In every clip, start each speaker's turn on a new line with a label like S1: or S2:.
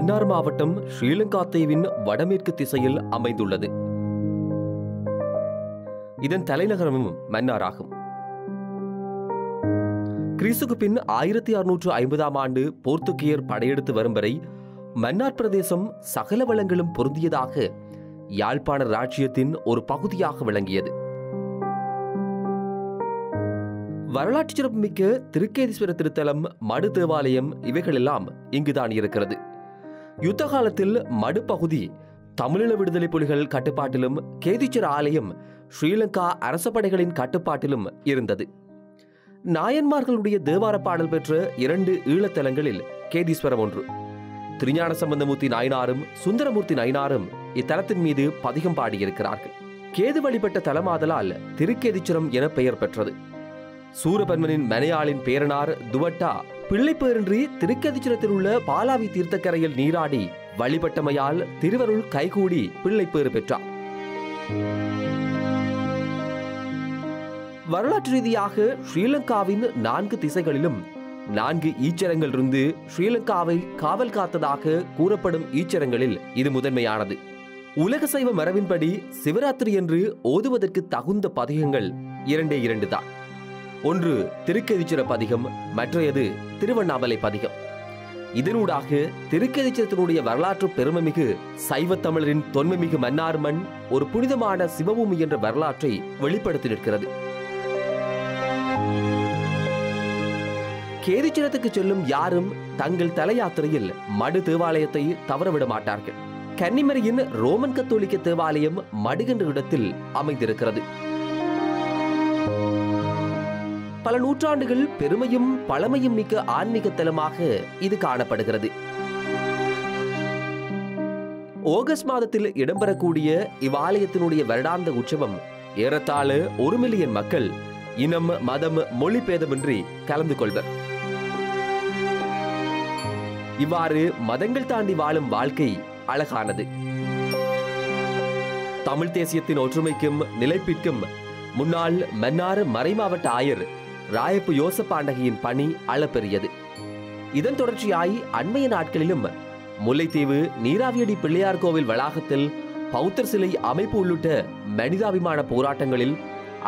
S1: மன்னார் மாவட்டம் ஸ்ரீலங்கா தீவின் வடமேற்கு திசையில் அமைந்துள்ளது. இதன் தலைநகரமும் மன்னார் ஆகும். கிறிஸ்துக்கு பின் 1650ஆம் ஆண்டு போர்த்துகீயர் படையெடுத்து வரும் வரை மன்னார் பிரதேசம் சகல வளங்களும் பொருந்தியதாக யாழ்ப்பாண ராஜ்யத்தின் ஒரு பகுதியாக விளங்கியது. வரலாற்று சிறப்புமிக்க திருக்கேதீஸ்வர திருத்தலம், மடு தேவாலயம் இவைகளெல்லாம் இங்குதான் இருக்கிறது. யுத்த காலத்தில் மடு பகுதி தமிழீழ விடுதலை புலிகள் கட்டுப்பாட்டிலும், கேதீஸ்வர ஆலயம் ஸ்ரீலங்கா அரச படைகளின் கட்டுப்பாட்டிலும் இருந்தது. நாயன்மார்களுடைய தேவார பாடல் பெற்ற 2 ஈழத்தலங்களில் கேதீஸ்வரம் ஒன்று. திருஞான சம்பந்தமூர்த்தி நாயனாரும் சுந்தரமூர்த்தி நாயனாரும் இத்தலத்தின் மீது பதிகம் பாடியிருக்கிறார்கள். கேது வழிபட்ட தலமாதலால் திருக்கேதீச்சரம் என பெயர் பெற்றது. சூரபன்மனின் மனையாளின் பேரனார் துவட்டா பிள்ளைப்பேரின்றி திருக்கேதீச்சரத்தில் உள்ள பாலாவி தீர்த்தக்கரையில் நீராடி வழிபட்டமையால் திருவருள் கைகூடி பிள்ளைப்பேறு பெற்றார். வரலாற்று ரீதியாக ஸ்ரீலங்காவின் 4 திசைகளிலும் 4 ஈச்சரங்கள் இருந்து ஸ்ரீலங்காவை காவல் காத்ததாக கூறப்படும் ஈச்சரங்களில் இது முதன்மையானது. உலக சைவ மரபின்படி சிவராத்திரி என்று ஓதுவதற்கு தகுந்த பதிகங்கள் 2 தான். ஒன்று திருக்கேதீச்சர பதிகம், மற்றையது திருவண்ணாமலை பதிகம். இதனூடாக திருக்கேதீச்சரத்தினுடைய வரலாற்று பெருமைமிகு சைவ தமிழரின் தொன்மைமிகு மன்னார் மண் ஒரு புனிதமான சிவபூமி என்ற வரலாற்றை வெளிப்படுத்தி நிற்கிறது. கேதீச்சரத்துக்கு செல்லும் யாரும் தங்கள் தல யாத்திரையில் மடு தேவாலயத்தை தவறவிட மாட்டார்கள். கன்னிமரியின் ரோமன் கத்தோலிக்க தேவாலயம் மடு என்ற இடத்தில் அமைந்திருக்கிறது. பல நூற்றாண்டுகள் பெருமையும் பழமையும் மிக்க ஆன்மீக தலமாக இது காணப்படுகிறது. ஆகஸ்ட் மாதத்தில் இடம்பெறக்கூடிய இவ்வாலயத்தினுடைய வருடாந்த உற்சவம் ஏறத்தாழ 1 மில்லியன் மக்கள் இனம், மதம், மொழி பேதமின்றி கலந்து கொள்வர். இவ்வாறு மதங்கள் தாண்டி வாழும் வாழ்க்கை அழகானது. தமிழ் தேசியத்தின் ஒற்றுமைக்கும் நிலைப்பிற்கும் முன்னாள் மன்னார் மறைமாவட்ட ஆயர் ராயப்பு யோசப்பாண்டகையின் பணி அளப்பெரியது. இதன் தொடர்ச்சியாய் அண்மைய நாட்களிலும் முல்லைத்தீவு நீராவியடி பிள்ளையார் கோவில் வளாகத்தில் பௌத்தர் சிலை அமைப்பு உள்ளிட்ட மனிதாபிமான போராட்டங்களில்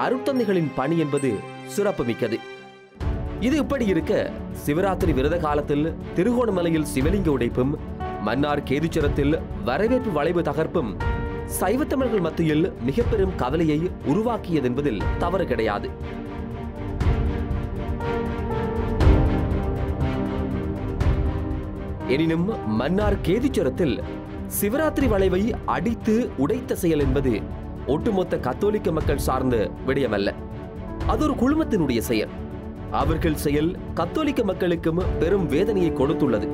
S1: அருட்தந்தைகளின் பணி என்பது சிறப்புமிக்கது. இது இப்படி இருக்க, சிவராத்திரி விரத காலத்தில் திருகோணமலையில் சிவலிங்க உடைப்பும், மன்னார் கேதீச்சரத்தில் வரவேற்பு வளைவு தகர்ப்பும் சைவத்தமிழர்கள் மத்தியில் மிக பெரும் கவலையை உருவாக்கியதென்பதில் தவறு கிடையாது. எனினும் மன்னார் கேதீச்சரத்தில் சிவராத்திரி வளைவை அடித்து உடைத்த செயல் என்பது ஒட்டுமொத்த கத்தோலிக்க மக்கள் சார்ந்த விடயமல்ல. அது ஒரு குழுமத்தினுடைய செயல். அவர்கள் செயல் கத்தோலிக்க மக்களுக்கும் பெரும் வேதனையை கொடுத்துள்ளது.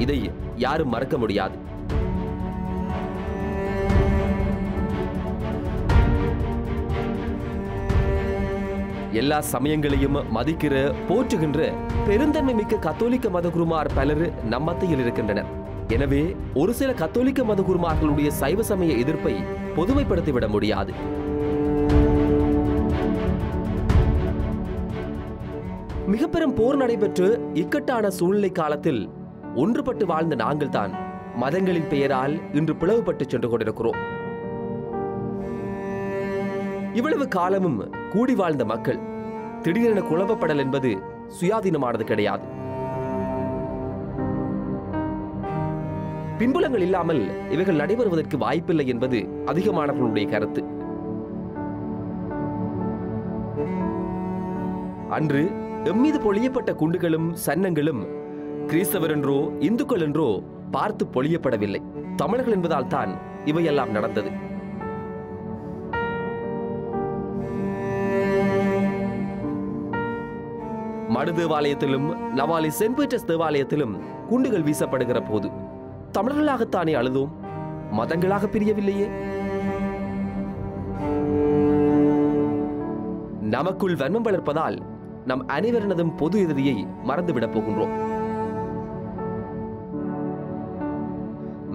S1: இதை யாரும் மறக்க முடியாது. எல்லா சமயங்களையும் மதிக்கிற, போற்றுகின்ற பெருந்தன்மை மிக்க கத்தோலிக்க மதகுருமார் பலர் நம் மத்தியில் இருக்கின்றனர். எனவே ஒரு சில கத்தோலிக்க மதகுருமார்களுடைய சைவ சமய எதிர்ப்பை பொதுமைப்படுத்திவிட முடியாது. மிக பெரும் போர் நடைபெற்று இக்கட்டான சூழ்நிலை காலத்தில் ஒன்றுபட்டு வாழ்ந்த நாங்கள் தான் மதங்களின் பெயரால் இன்று பிளவுபட்டு சென்று கொண்டிருக்கிறோம். இவ்வளவு காலமும் கூடி வாழ்ந்த மக்கள் திடீரென குழப்பப்படல் என்பது சுயாதீனமானது கிடையாது. பின்புலங்கள் இல்லாமல் இவைகள் நடைபெறுவதற்கு வாய்ப்பில்லை என்பது அதிகமானவர்களுடைய கருத்து. அன்று எம்மீது பொழியப்பட்ட குண்டுகளும் சன்னங்களும் கிறிஸ்தவர் என்றோ இந்துக்கள் என்றோ பார்த்து பொழியப்படவில்லை. தமிழர்கள் என்பதால் தான் இவையெல்லாம் நடந்தது. மடு தேவாலயத்திலும் நவாலி சென்ட் பீட்டர்ஸ் தேவாலயத்திலும் குண்டுகள் வீசப்படுகிற போது தமிழர்களாகத்தானே அழுதோம், மதங்களாக பிரியவில்லையே. நமக்குள் வன்மம் வளர்ப்பதால் நம் அனைவரினதும் பொது எதிரியை மறந்துவிடப் போகின்றோம்.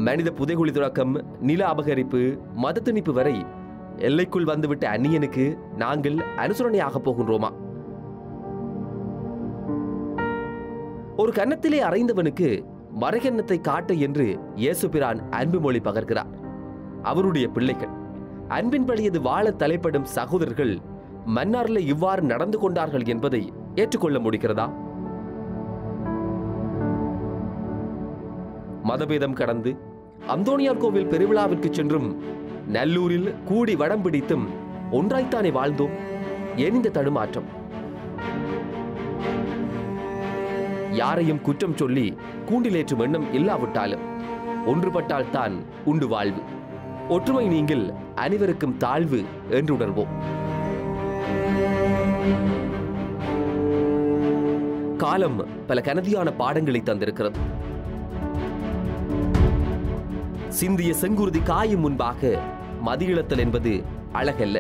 S1: மனித புதைகுழி தொடக்கம் நில அபகரிப்பு, மத திணிப்பு வரை எல்லைக்குள் வந்துவிட்ட அந்நியனுக்கு நாங்கள் அனுசரணையாக போகின்றோமா? ஒரு கன்னத்திலே அறைந்தவனுக்கு மறைகண்ணத்தை காட்ட என்று இயேசு பிரான் அன்பு மொழி பகர்கிறார். அவருடைய பிள்ளைகள் அன்பின் வழியது வாழ தலைப்படும் சகோதரர்கள் மன்னாரில் இவ்வாறு நடந்து கொண்டார்கள் என்பதை ஏற்றுக்கொள்ள முடிகிறதா? மதபேதம் கடந்து அந்தோணியார் கோவில் பெருவிழாவிற்கு சென்றும் நல்லூரில் கூடி வடம் பிடித்தும் ஒன்றாய்த்தானே வாழ்ந்தோம். ஏன் இந்த தடுமாற்றம்? யாரையும் குற்றம் சொல்லி கூண்டிலேற்றும் எண்ணம் இல்லாவிட்டாலும் ஒன்றுபட்டால் தான் உண்டு வாழ்வு. ஒற்றுமை நீங்கள் அனைவருக்கும் தாழ்வு என்று உணர்வோம். காலம் பல கனதியான பாடங்களை தந்திருக்கிறது. சிந்திய செங்குருதி காயும் முன்பாக மதியிழத்தல் என்பது அழகல்ல.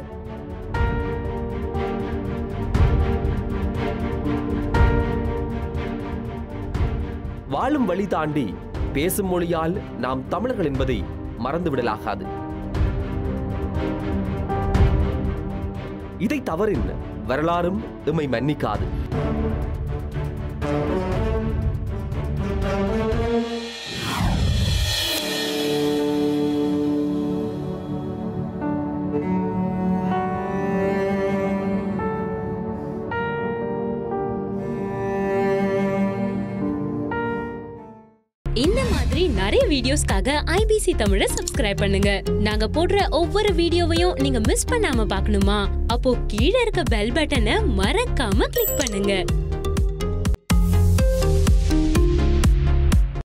S1: வாழும் வழி தாண்டி பேசும் மொழியால் நாம் தமிழர்கள் என்பதை மறந்துவிடலாகாது. இதை தவறின் வரலாறும் எம்மை மன்னிக்காது.
S2: இந்த மாதிரி நிறைய வீடியோஸ்க்காக IBC தமிழை சப்ஸ்கிரைப் பண்ணுங்க. நாங்க போடுற ஒவ்வொரு வீடியோவையும் நீங்க மிஸ் பண்ணாம பார்க்கணுமா? அப்போ கீழே இருக்க பெல் பட்டனை மறக்காம கிளிக் பண்ணுங்க.